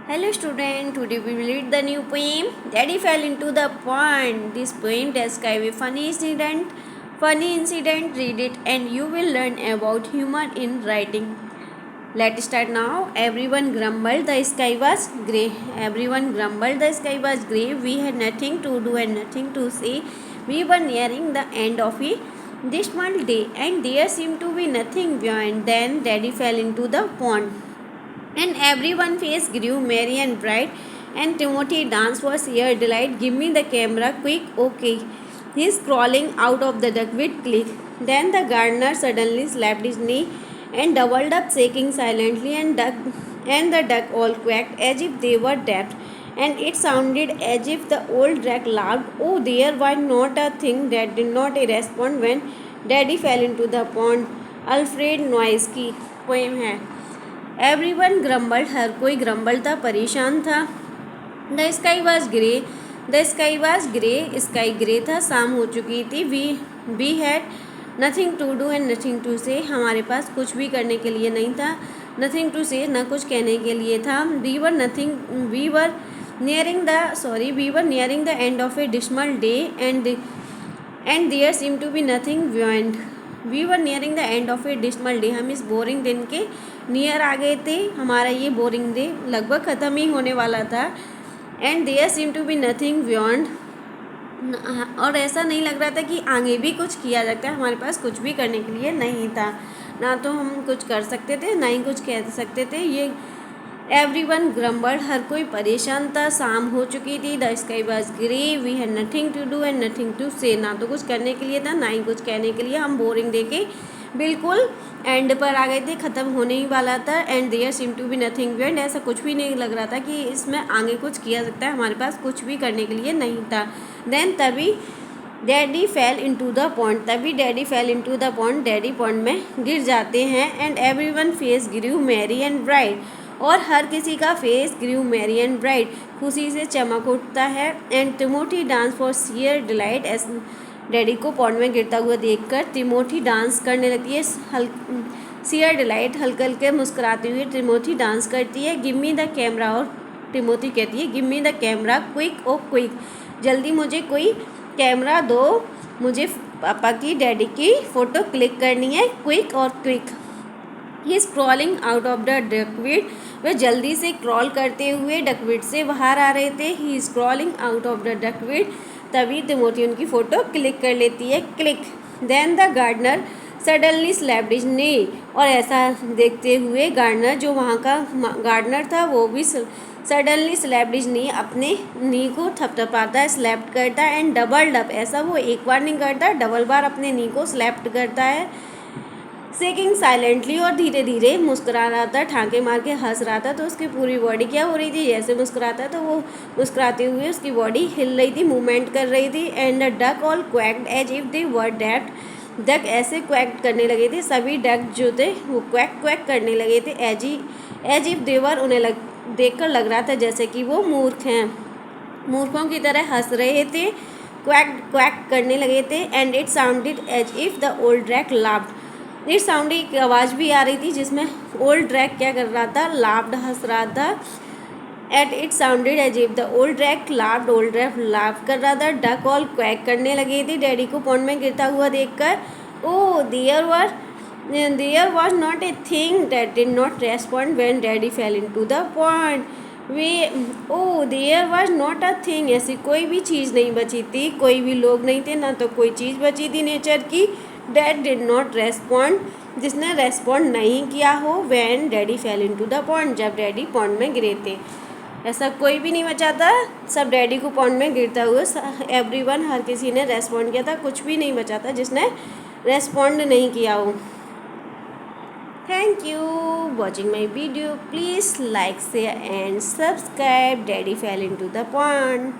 Hello student, today we will read the new poem Daddy Fell into the Pond. This poem describes a funny incident, read it and you will learn about humor in writing. Let's start now. Everyone grumbled the sky was grey. Everyone grumbled the sky was grey. We had nothing to do and nothing to say. We were nearing the end of a dismal day and there seemed to be nothing beyond. Then Daddy fell into the pond and everyone's face grew merry and bright, and Timothy danced for sheer delight. Give me the camera, quick, okay. He's crawling out of the duck with click. Then the gardener suddenly slapped his knee and doubled up, shaking silently, and the duck all quacked as if they were deaf. And it sounded as if the old duck laughed. Oh, there was not a thing that did not respond when Daddy fell into the pond. Alfred Noyes की poem है. Everyone grumbled, हर कोई grumble था, परेशान था. The sky was grey, sky grey था, शाम हो चुकी थी. We had nothing to do and nothing to say, हमारे पास कुछ भी करने के लिए नहीं था. नथिंग टू से, न कुछ कहने के लिए था. We were nearing the end of a dismal day and there seem to be nothing beyond. We were nearing the end of a dismal day, हम इस बोरिंग दिन के नियर आ गए थे. हमारा ये बोरिंग डे लगभग ख़त्म ही होने वाला था. And there seem to be nothing beyond, और ऐसा नहीं लग रहा था कि आगे भी कुछ किया जाता है. हमारे पास कुछ भी करने के लिए नहीं था, ना तो हम कुछ कर सकते थे ना ही कुछ कह सकते थे. ये एवरीवन ग्रम्बल्ड, हर कोई परेशान था, शाम हो चुकी थी. The sky was grey, we had nothing to do and nothing to say, ना तो कुछ करने के लिए था ना ही कुछ कहने के लिए. हम बोरिंग डे के बिल्कुल एंड पर आ गए थे, ख़त्म होने ही वाला था. And there seem to be nothing beyond, ऐसा कुछ भी नहीं लग रहा था कि इसमें आगे कुछ किया सकता है. हमारे पास कुछ भी करने के लिए नहीं था. देन तभी daddy fell into the pond, daddy pond में गिर जाते हैं. And everyone face grew merry and bright, और हर किसी का face grew merry and bright, खुशी से चमक उठता है. And Timothy dance for sheer delight, daddy को पॉन्ड में गिरता हुआ देखकर टिमोथी डांस करने लगती है. शेयर डिलाइट, हल्के हल्के मुस्कुराते हुए टिमोथी डांस करती है. गिव मी द कैमरा, और टिमोथी कहती है give me the camera quick, oh quick, जल्दी मुझे कोई कैमरा दो, मुझे पापा की डैडी की फ़ोटो क्लिक करनी है, क्विक और quick. He is crawling out of the duckweed, वे जल्दी से क्रॉल करते हुए डकवीड से बाहर आ रहे थे. He is crawling out of the duckweed, तभी तिमोथी उनकी फ़ोटो क्लिक कर लेती है, click. Then the gardener suddenly slapped his knee, और ऐसा देखते हुए गार्डनर, जो वहाँ का गार्डनर था, वो भी सडनली स्लैप्ड हिज नी, अपने नी को थपथपाता है, स्लैप्ड करता है. एंड डबल्ड अप, ऐसा वो एक बार नहीं करता, डबल बार अपने नी को स्लैप्ड करता है. शेकिंग साइलेंटली, और धीरे धीरे मुस्कुरा रहा था, ठाके मार के हंस रहा था. तो उसकी पूरी बॉडी क्या हो रही थी, जैसे मुस्कुराता तो वो मुस्कुराते हुए उसकी बॉडी हिल रही थी, मूवमेंट कर रही थी. And the duck all quacked as if they were dead, duck ऐसे क्वैक करने लगे थे, सभी डक जो थे वो क्वैक क्वैक करने लगे थे. एज इफ दे वर, उन्हें देखकर लग रहा था जैसे कि वो मूर्ख हैं, मूर्खों की तरह हंस रहे थे, क्वैक क्वैक करने लगे थे. And it sounded as if the old drake laughed, it sound, एक आवाज़ भी आ रही थी जिसमें ओल्ड ड्रैक क्या कर रहा था, लाफ्ड, हंस रहा था. At it sounded as if the old drake laughed, old drake laugh कर रहा था. डक ऑल क्वैक करने लगे थे डैडी को पॉन्ड में गिरता हुआ देखकर. Oh there was not a thing that did not respond when daddy fell into the pond. There was not a thing, ऐसी कोई भी चीज़ नहीं बची थी, कोई भी लोग नहीं थे, ना तो कोई चीज़ बची थी नेचर की. डैड डिड नॉट रेस्पॉन्ड, जिसने रेस्पॉन्ड नहीं किया हो. When daddy fell into the pond, जब डैडी पॉन्ड में गिरे थे, ऐसा कोई भी नहीं बचा था, सब डैडी को पॉन्ड में गिरता हुआ. एवरीवन, हर किसी ने रेस्पॉन्ड किया था, कुछ भी नहीं बचा था जिसने रेस्पॉन्ड नहीं किया हो. Thank you watching my video. Please like share and subscribe. Daddy fell into the pond.